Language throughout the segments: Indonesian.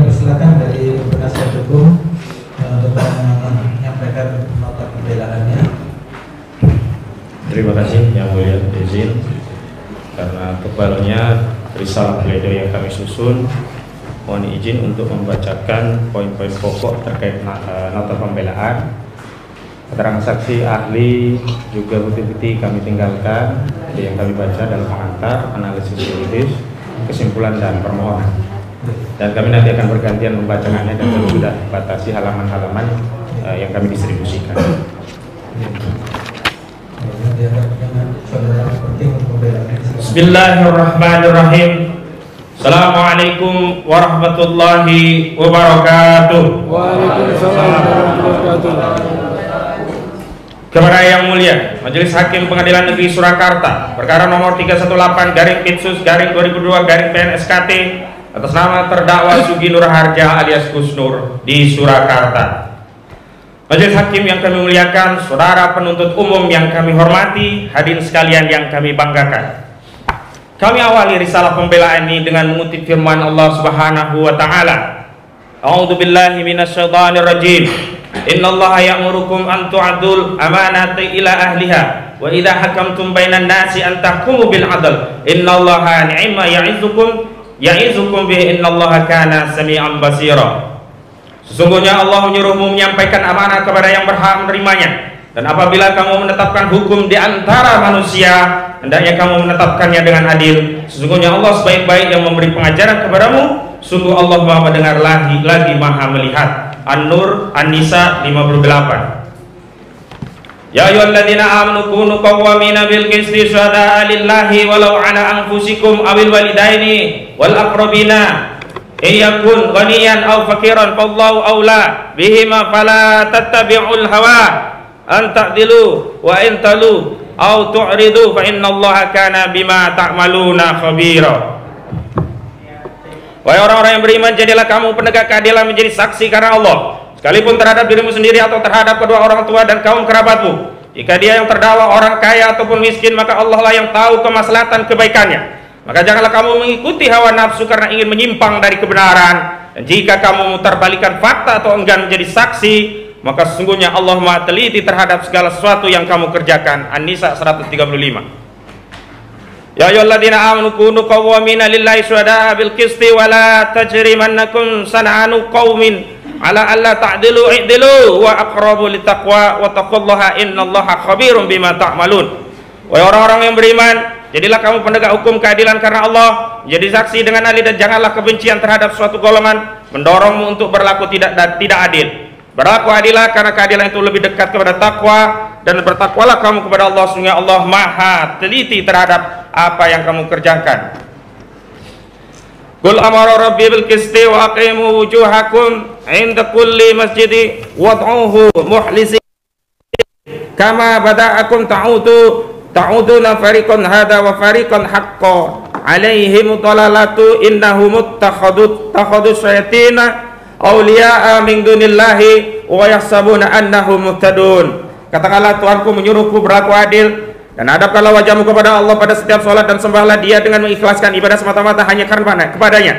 persilakan dari penasihat hukum untuk menyampaikan nota pembelaannya. Terima kasih Yang Mulia, izin karena tebalnya risalah pledoi yang kami susun, mohon izin untuk membacakan poin-poin pokok terkait nota pembelaan. Keterangan saksi, ahli, juga bukti-bukti kami tinggalkan yang kami baca dalam pengantar, analisis juridis, kesimpulan dan permohonan. Dan kami nanti akan bergantian membacakannya dan sudah batasi halaman-halaman yang kami distribusikan. Bismillahirrahmanirrahim. Assalamualaikum warahmatullahi wabarakatuh. Waalaikumsalam warahmatullahi wabarakatuh. Kepada Yang Mulia Majelis Hakim Pengadilan Negeri Surakarta, perkara nomor 318/Pitsus/2002/PNSKT atas nama terdakwa Sugi Nur Harja alias Gus Nur di Surakarta. Majelis Hakim yang kami muliakan, saudara penuntut umum yang kami hormati, hadirin sekalian yang kami banggakan. Kami awali risalah pembelaan ini dengan mengutip firman Allah Subhanahu wa taala. A'udzubillahi minasyaitonir rajim. Innallaha ya'murukum an tu'addul amanati ila ahliha wa idza hakamtum bainan nasi an tahkumu bil 'adl. Innallaha ni'ma ya'izukum bihi innallaha kana sami'an basira. Sesungguhnya Allah menyuruhmu menyampaikan amanah kepada yang berhak menerimanya, dan apabila kamu menetapkan hukum di antara manusia, hendaknya kamu menetapkannya dengan adil. Sesungguhnya Allah sebaik-baik yang memberi pengajaran kepadamu. Sungguh Allah Maha mendengar lagi Maha melihat. An-Nur An-Nisa 58. Ya ayyuhalladzina amanu kunu qawwamina bil qisti syuhada'a lillahi walau 'ala anfusikum awil walidaini wal aqrabina iyakun ghaniyan aw fakiran fallahu aula bihima fala tattabi'ul hawa an ta'dilu wa in talu aw tu'ridu fa innallaha kana bima ta'maluna khabira. Wahai orang-orang yang beriman, jadilah kamu penegak keadilan menjadi saksi karena Allah, sekalipun terhadap dirimu sendiri atau terhadap kedua orang tua dan kaum kerabatmu. Jika dia yang terdakwa orang kaya ataupun miskin, maka Allah lah yang tahu kemaslahatan kebaikannya. Maka janganlah kamu mengikuti hawa nafsu karena ingin menyimpang dari kebenaran. Dan jika kamu memutarbalikkan fakta atau enggan menjadi saksi, maka sesungguhnya Allah Maha teliti terhadap segala sesuatu yang kamu kerjakan. An-Nisa 135. Ya ayyuhalladzina amanu kunu qawwamina lillahi syuhada'a bil qisti wa la tajrimannakum sana'anu qaumin ala alla ta'dilu i'dilu wa aqrabu littaqwa wa taqullaha innallaha khabirum bima ta'malun. Wahai orang-orang yang beriman, jadilah kamu penegak hukum keadilan karena Allah, menjadi saksi dengan adil, dan janganlah kebencian terhadap suatu golongan mendorongmu untuk berlaku tidak adil. Berlaku adilah karena keadilan itu lebih dekat kepada takwa, dan bertakwalah kamu kepada Allah, sungguh Allah Maha teliti terhadap apa yang kamu kerjakan. Qul amara rabbi bil qisti wa aqimu wujuhakum 'inda kulli masjidi wad'uhu mukhlisin kama bada'akum ta'uduna fariqan hada wa fariqan haqqan 'alaihim dhalalatu innahum takhadhu syayatina awliya'a min dunillahi wa yahsabuna annahum muhtadun. Katakanlah, Tuhanku menyuruhku berlaku adil, dan hadapkanlah wajahmu kepada Allah pada setiap sholat, dan sembahlah Dia dengan mengikhlaskan ibadah semata-mata hanya karena kepadanya.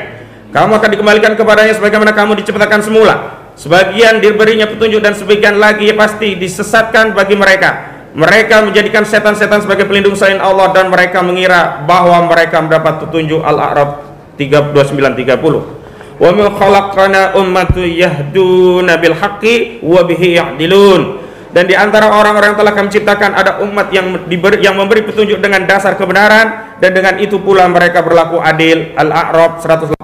Kamu akan dikembalikan kepadanya sebagaimana kamu diciptakan semula. Sebagian diberinya petunjuk dan sebagian lagi pasti disesatkan bagi mereka. Mereka menjadikan setan-setan sebagai pelindung selain Allah, dan mereka mengira bahwa mereka mendapat petunjuk. Al-A'raf 29-30. Wa min khalaqana ummatu yahduna bil haqqi wa bihi ya'dilun. Dan di antara orang-orang yang telah kami ciptakan ada umat yang memberi petunjuk dengan dasar kebenaran, dan dengan itu pula mereka berlaku adil. Al-A'raf 181.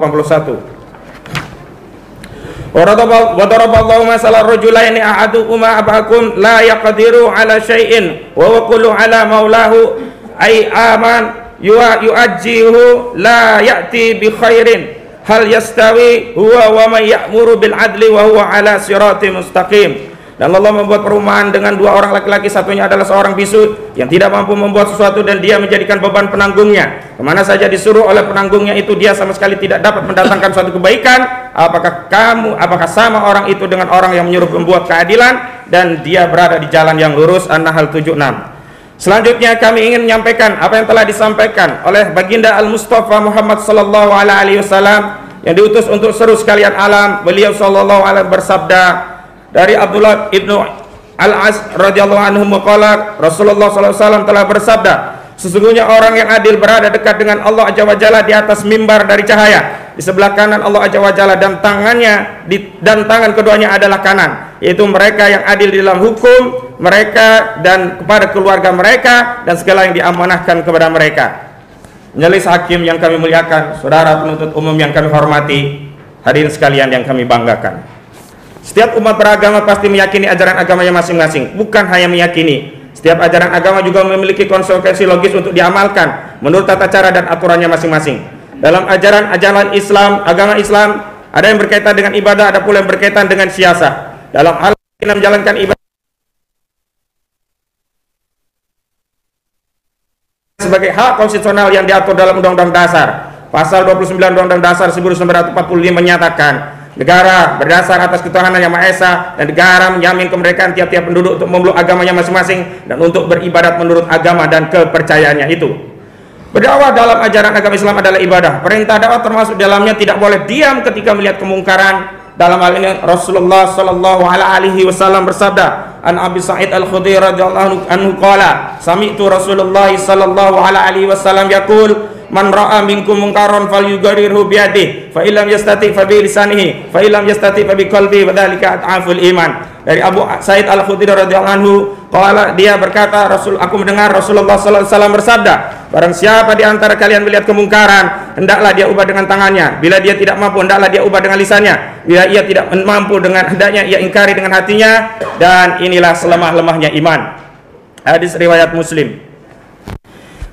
Wa daraballahu masalan rajulaini ahaduhuma abakum la yaqdiru ala syai'in wa kullu ala maulahu ay aman yu'ajjihu la ya'ti bi khairin hal yastawi huwa wa man ya'muru bil adli wa huwa ala siratim mustaqim. Dan Allah membuat perumahan dengan dua orang laki-laki, satunya adalah seorang bisu yang tidak mampu membuat sesuatu, dan dia menjadikan beban penanggungnya. Kemana saja disuruh oleh penanggungnya itu, dia sama sekali tidak dapat mendatangkan suatu kebaikan. Apakah sama orang itu dengan orang yang menyuruh membuat keadilan dan dia berada di jalan yang lurus? An-Nahl 76. Selanjutnya kami ingin menyampaikan apa yang telah disampaikan oleh Baginda Al-Mustafa Muhammad sallallahu alaihi wasallam, yang diutus untuk seru sekalian alam. Beliau sallallahu alaihi bersabda dari Abdullah ibnu Al-As radhiyallahu anhu maqala, Rasulullah sallallahu alaihi wasallam telah bersabda, sesungguhnya orang yang adil berada dekat dengan Allah Azza wa Jalla di atas mimbar dari cahaya. Di sebelah kanan Allah Azza wa Jalla dan tangan keduanya adalah kanan, yaitu mereka yang adil di dalam hukum mereka dan kepada keluarga mereka dan segala yang diamanahkan kepada mereka. Majelis hakim yang kami muliakan, saudara penuntut umum yang kami hormati, hadirin sekalian yang kami banggakan. Setiap umat beragama pasti meyakini ajaran agamanya masing-masing. Bukan hanya meyakini, setiap ajaran agama juga memiliki konsekuensi logis untuk diamalkan menurut tata cara dan aturannya masing-masing. Dalam ajaran Islam, agama Islam, ada yang berkaitan dengan ibadah, ada pula yang berkaitan dengan siasah. Dalam hal kita menjalankan ibadah sebagai hak konstitusional yang diatur dalam Undang-Undang Dasar. Pasal 29 Undang-Undang Dasar 1945 menyatakan negara berdasar atas ketuhanan yang Maha Esa dan negara menjamin kemerdekaan tiap-tiap penduduk untuk memeluk agamanya masing-masing dan untuk beribadat menurut agama dan kepercayaannya itu. Berdakwah dalam ajaran agama Islam adalah ibadah. Perintah dakwah termasuk dalamnya tidak boleh diam ketika melihat kemungkaran. Dalam hal ini Rasulullah sallallahu alaihi wasallam bersabda, an Abi Sa'id Al-Khudri radhiyallahu anhu qala, sami'tu Rasulullah sallallahu alaihi wasallam yaqul, man ra'a minkum munkaran falyughayyirhu bi yadihi, fa illam yastati fa bi lisanihi, fa illam yastati fa bi qalbihi, wa dzalika ad'aful iman. Dari Abu Sa'id Al-Khudri radhiyallahu anhu qala, dia berkata, aku mendengar Rasulullah sallallahu alaihi wasallam bersabda, barang siapa di antara kalian melihat kemungkaran, hendaklah dia ubah dengan tangannya. Bila dia tidak mampu, hendaklah dia ubah dengan lisannya. Bila ia tidak mampu dengan hendaknya ia ingkari dengan hatinya, dan inilah selemah-lemahnya iman. Hadis riwayat Muslim.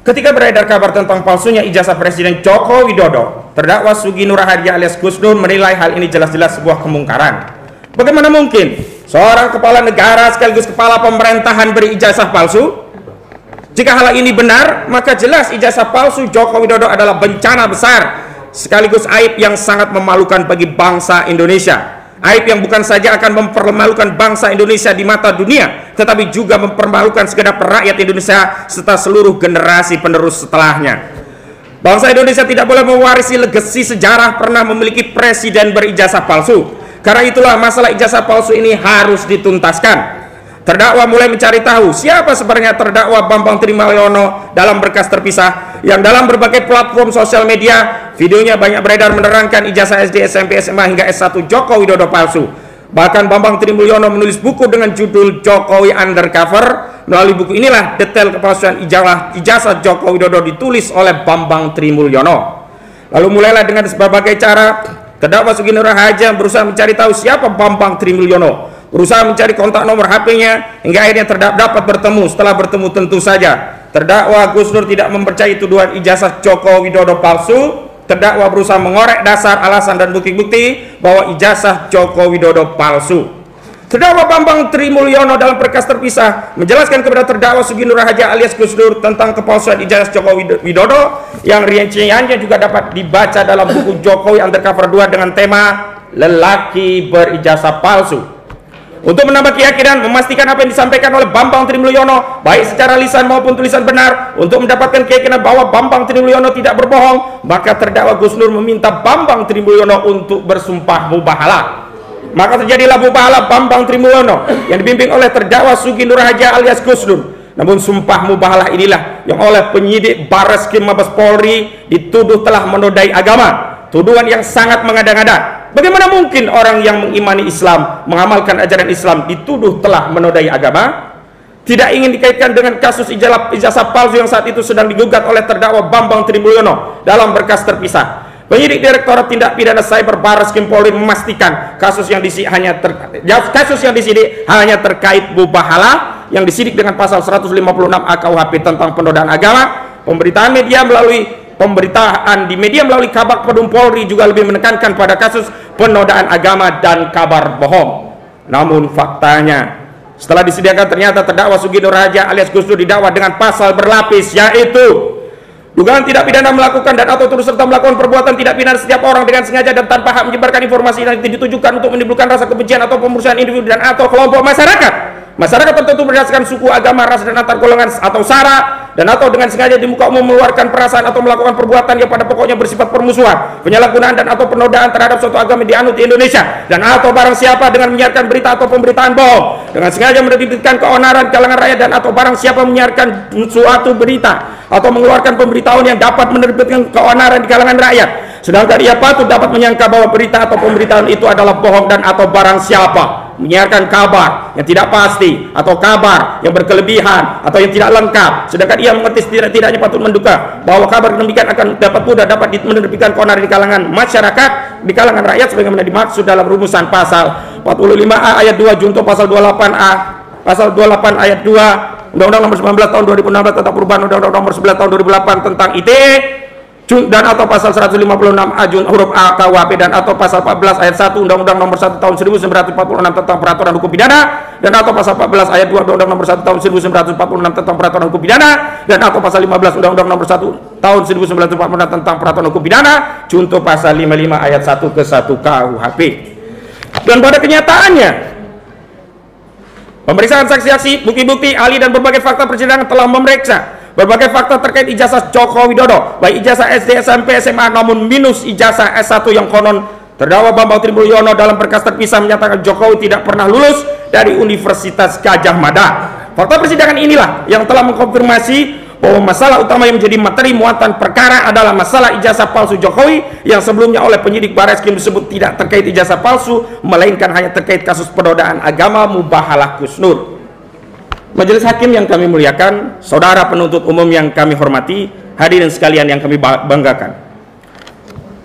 Ketika beredar kabar tentang palsunya ijazah Presiden Joko Widodo, terdakwa Sugi Nur Harja alias Gus Dur menilai hal ini jelas-jelas sebuah kemungkaran. Bagaimana mungkin seorang kepala negara sekaligus kepala pemerintahan beri ijazah palsu? Jika hal ini benar, maka jelas ijazah palsu Joko Widodo adalah bencana besar sekaligus aib yang sangat memalukan bagi bangsa Indonesia. Aib yang bukan saja akan mempermalukan bangsa Indonesia di mata dunia, tetapi juga mempermalukan segenap rakyat Indonesia serta seluruh generasi penerus setelahnya. Bangsa Indonesia tidak boleh mewarisi legasi sejarah pernah memiliki presiden berijazah palsu. Karena itulah masalah ijazah palsu ini harus dituntaskan. Terdakwa mulai mencari tahu siapa sebenarnya terdakwa Bambang Trimulyono dalam berkas terpisah yang dalam berbagai platform sosial media videonya banyak beredar menerangkan ijazah SD, SMP, SMA hingga S1 Joko Widodo palsu. Bahkan Bambang Trimulyono menulis buku dengan judul Jokowi Undercover. Melalui buku inilah detail kepalsuan ijazah Joko Widodo ditulis oleh Bambang Trimulyono. Lalu mulailah dengan berbagai cara terdakwa Sugi Nur Harja berusaha mencari tahu siapa Bambang Trimulyono, berusaha mencari kontak nomor HP-nya hingga akhirnya dapat bertemu. Setelah bertemu tentu saja terdakwa Gus Dur tidak mempercayai tuduhan ijazah Joko Widodo palsu. Terdakwa berusaha mengorek dasar, alasan dan bukti-bukti bahwa ijazah Joko Widodo palsu. Terdakwa Bambang Trimulyono dalam berkas terpisah menjelaskan kepada terdakwa Sugi Nur Harja alias Gus Dur tentang kepalsuan ijazah Joko Widodo yang rinciannya juga dapat dibaca dalam buku Jokowi Undercover 2 dengan tema lelaki berijazah palsu. Untuk menambah keyakinan, memastikan apa yang disampaikan oleh Bambang Trimulyono baik secara lisan maupun tulisan benar, untuk mendapatkan keyakinan bahwa Bambang Trimulyono tidak berbohong, maka terdakwa Gus Dur meminta Bambang Trimulyono untuk bersumpah mubahalah. Maka terjadilah mubahalah Bambang Trimulyono yang dibimbing oleh terdakwa Sugi Nur Harja alias Gus Dur. Namun sumpah mubahalah inilah yang oleh penyidik Barreskrim Mabes Polri dituduh telah menodai agama. Tuduhan yang sangat mengada-ngada. Bagaimana mungkin orang yang mengimani Islam, mengamalkan ajaran Islam dituduh telah menodai agama? Tidak ingin dikaitkan dengan kasus ijazah palsu yang saat itu sedang digugat oleh terdakwa Bambang Trimulyono dalam berkas terpisah. Penyidik Direktorat Tindak Pidana Cyber Barreskrim Polri memastikan kasus yang disidik hanya terkait mubahalah yang disidik dengan pasal 156 AKUHP tentang penodaan agama. Pemberitaan di media melalui Kabak Pedum Polri juga lebih menekankan pada kasus penodaan agama dan kabar bohong. Namun faktanya setelah disediakan ternyata terdakwa Sugi Nur Harja alias Gus Dur didakwa dengan pasal berlapis, yaitu dugaan tidak pidana melakukan dan atau turut serta melakukan perbuatan tidak pidana setiap orang dengan sengaja dan tanpa hak menyebarkan informasi yang ditujukan untuk menimbulkan rasa kebencian atau pemusuhan individu dan atau kelompok masyarakat tertentu berdasarkan suku, agama, ras dan antar golongan atau sara dan atau dengan sengaja di muka umum mengeluarkan perasaan atau melakukan perbuatan yang pada pokoknya bersifat permusuhan, penyalahgunaan dan atau penodaan terhadap suatu agama yang dianut di Indonesia, dan atau barang siapa dengan menyiarkan berita atau pemberitaan bohong dengan sengaja menerbitkan keonaran di kalangan rakyat, dan atau barang siapa menyiarkan suatu berita atau mengeluarkan pemberitahuan yang dapat menerbitkan keonaran di kalangan rakyat, sedangkan ia patut dapat menyangka bahwa berita atau pemberitaan itu adalah bohong, dan atau barang siapa menyiarkan kabar yang tidak pasti atau kabar yang berkelebihan atau yang tidak lengkap, sedangkan ia mengerti tidak-tidaknya patut menduga bahwa kabar demikian akan dapat menerbitkan keonaran di kalangan masyarakat, di kalangan rakyat sebagaimana dimaksud dalam rumusan pasal 45A ayat 2 junto pasal 28A pasal 28 ayat 2 Undang-Undang Nomor 19 tahun 2016 tentang perubahan Undang-Undang Nomor 11 tahun 2008 tentang ITE, dan atau pasal 156A huruf A KUHP, dan atau pasal 14 ayat 1 Undang-Undang Nomor 1 tahun 1946 tentang peraturan hukum pidana, dan atau pasal 14 ayat 2 Undang-Undang Nomor 1 tahun 1946 tentang peraturan hukum pidana, dan atau pasal 15 Undang-Undang Nomor 1 tahun 1946 tentang peraturan hukum pidana junto pasal 55 ayat 1 ke 1 KUHP. Dan pada kenyataannya pemeriksaan saksi-saksi, bukti-bukti, ahli dan berbagai fakta persidangan telah memeriksa berbagai fakta terkait ijazah Joko Widodo, baik ijazah SD, SMP, SMA, namun minus ijazah S1 yang konon terdakwa Bambang Trimbulyono dalam berkas terpisah menyatakan Jokowi tidak pernah lulus dari Universitas Gadjah Mada. Fakta persidangan inilah yang telah mengkonfirmasi bahwa masalah utama yang menjadi materi muatan perkara adalah masalah ijazah palsu Jokowi yang sebelumnya oleh penyidik Barreskrim disebut tidak terkait ijazah palsu, melainkan hanya terkait kasus penodaan agama Mubahalah Kusnur. Majelis hakim yang kami muliakan, saudara penuntut umum yang kami hormati, hadirin sekalian yang kami banggakan.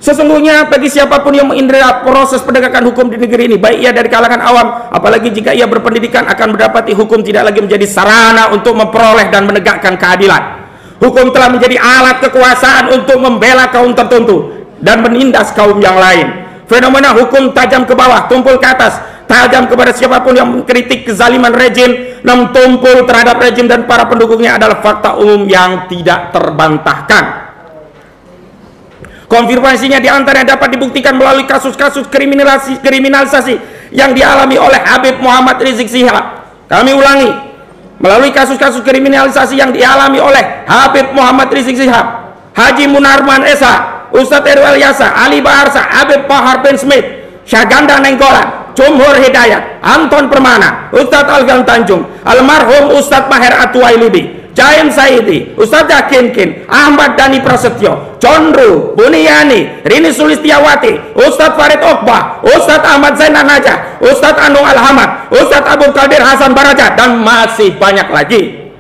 Sesungguhnya bagi siapapun yang mengindra proses penegakan hukum di negeri ini, baik ia dari kalangan awam, apalagi jika ia berpendidikan, akan mendapati hukum tidak lagi menjadi sarana untuk memperoleh dan menegakkan keadilan. Hukum telah menjadi alat kekuasaan untuk membela kaum tertentu dan menindas kaum yang lain. Fenomena hukum tajam ke bawah, tumpul ke atas, tajam kepada siapapun yang mengkritik kezaliman rejim, namun tumpul terhadap rejim dan para pendukungnya adalah fakta umum yang tidak terbantahkan. Konfirmasinya diantaranya dapat dibuktikan melalui kasus-kasus kriminalisasi yang dialami oleh Habib Muhammad Rizik Syihab. Kami ulangi, melalui kasus-kasus kriminalisasi yang dialami oleh Habib Muhammad Rizik Syihab, Haji Munarman Esa, Ustadz Erwel Yasa, Ali Baharsa, Habib Bahar bin Smith, Syahganda Nenggolan, Jumhur Hidayat, Anton Permana, Ustadz Algan Tanjung, almarhum Ustadz Maher Atuwailudi, Jain Saidi, Ustadz Yakinkin, Ahmad Dhani Prasetyo, Condro, Buniyani, Rini Sulistiawati, Ustadz Farid Okbah, Ustadz Ahmad Zainan Najah, Ustadz Anung Alhamad, Ustadz Abdul Qadir Hasan Baraja, dan masih banyak lagi.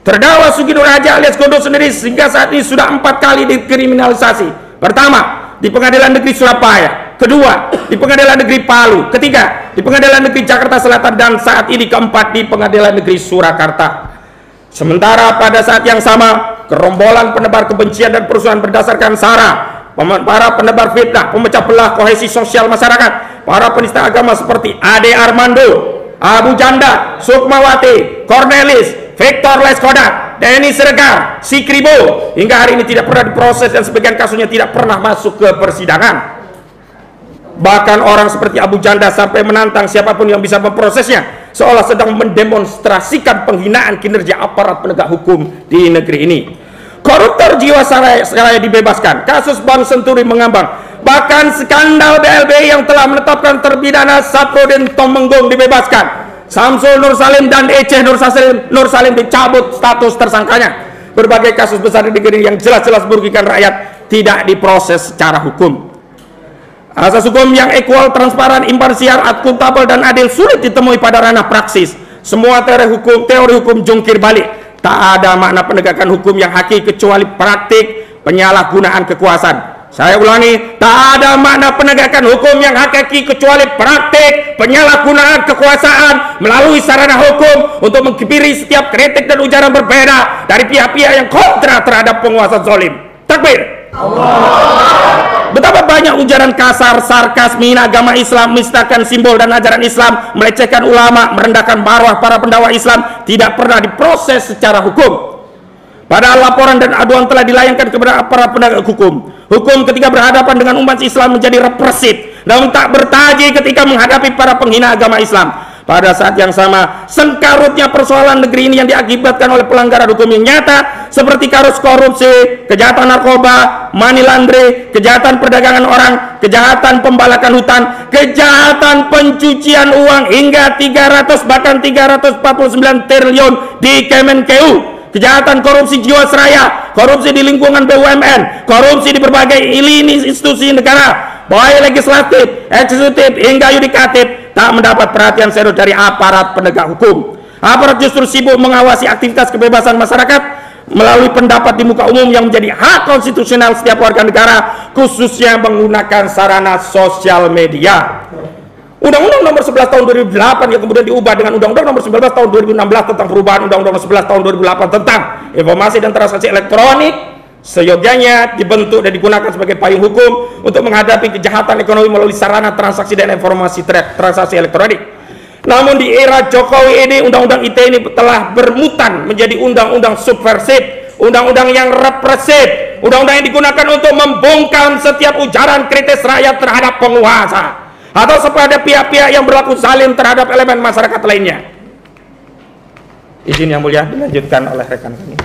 Terdakwa Sugi Nur Harja alias Gondo sendiri sehingga saat ini sudah 4 kali dikriminalisasi. Pertama, di Pengadilan Negeri Surabaya. Kedua, di Pengadilan Negeri Palu. Ketiga, di Pengadilan Negeri Jakarta Selatan. Dan saat ini keempat, di Pengadilan Negeri Surakarta. Sementara pada saat yang sama, gerombolan penebar kebencian dan perusuhan berdasarkan sara, para penebar fitnah, pemecah belah kohesi sosial masyarakat, para penista agama seperti Ade Armando, Abu Janda, Sukmawati, Cornelis, Victor Leskodat, Denny Siregar, Sikribo, hingga hari ini tidak pernah diproses dan sebagian kasusnya tidak pernah masuk ke persidangan. Bahkan orang seperti Abu Janda sampai menantang siapapun yang bisa memprosesnya, seolah sedang mendemonstrasikan penghinaan kinerja aparat penegak hukum di negeri ini. Koruptor Jiwasraya dibebaskan, kasus Bank Senturi mengambang, bahkan skandal BLBI yang telah menetapkan terpidana Saprodin Tumenggung dibebaskan. Samsul Nur Salim dan Ece Nur Salim dicabut status tersangkanya. Berbagai kasus besar di negeri yang jelas-jelas merugikan rakyat tidak diproses secara hukum. Asas hukum yang equal, transparan, imparsial, akuntabel, dan adil sulit ditemui pada ranah praksis. Semua teori hukum jungkir balik. Tak ada makna penegakan hukum yang hakiki kecuali praktik penyalahgunaan kekuasaan. Saya ulangi, tak ada makna penegakan hukum yang hakiki kecuali praktik penyalahgunaan kekuasaan melalui sarana hukum untuk mengkibiri setiap kritik dan ujaran berbeda dari pihak-pihak yang kontra terhadap penguasa zalim. Takbir. Betapa banyak ujaran kasar, sarkas, menghina agama Islam, menistakan simbol dan ajaran Islam, melecehkan ulama, merendahkan marwah para pendakwah Islam, tidak pernah diproses secara hukum. Padahal laporan dan aduan telah dilayangkan kepada para penegak hukum. Hukum ketika berhadapan dengan umat Islam menjadi represif, namun tak bertaji ketika menghadapi para penghina agama Islam. Pada saat yang sama, sengkarutnya persoalan negeri ini yang diakibatkan oleh pelanggaran hukum yang nyata seperti kasus korupsi, kejahatan narkoba, money laundering, kejahatan perdagangan orang, kejahatan pembalakan hutan, kejahatan pencucian uang hingga 300 bahkan 349 triliun di Kemenkeu, kejahatan korupsi Jiwasraya, korupsi di lingkungan BUMN, korupsi di berbagai lini institusi negara, baik legislatif, eksekutif hingga yudikatif, tak mendapat perhatian serius dari aparat penegak hukum. Aparat justru sibuk mengawasi aktivitas kebebasan masyarakat melalui pendapat di muka umum yang menjadi hak konstitusional setiap warga negara, khususnya menggunakan sarana sosial media. Undang-Undang Nomor 11 Tahun 2008 yang kemudian diubah dengan Undang-Undang Nomor 19 Tahun 2016 tentang perubahan Undang-Undang Nomor 11 Tahun 2008 tentang informasi dan transaksi elektronik, seyogyanya dibentuk dan digunakan sebagai payung hukum untuk menghadapi kejahatan ekonomi melalui sarana transaksi dan informasi transaksi elektronik. Namun di era Jokowi ini, undang-undang ITE ini telah bermutan menjadi undang-undang subversif, undang-undang yang represif, undang-undang yang digunakan untuk membungkam setiap ujaran kritis rakyat terhadap penguasa atau kepada pihak-pihak yang berlaku zalim terhadap elemen masyarakat lainnya. Izin yang mulia dilanjutkan oleh rekan kami.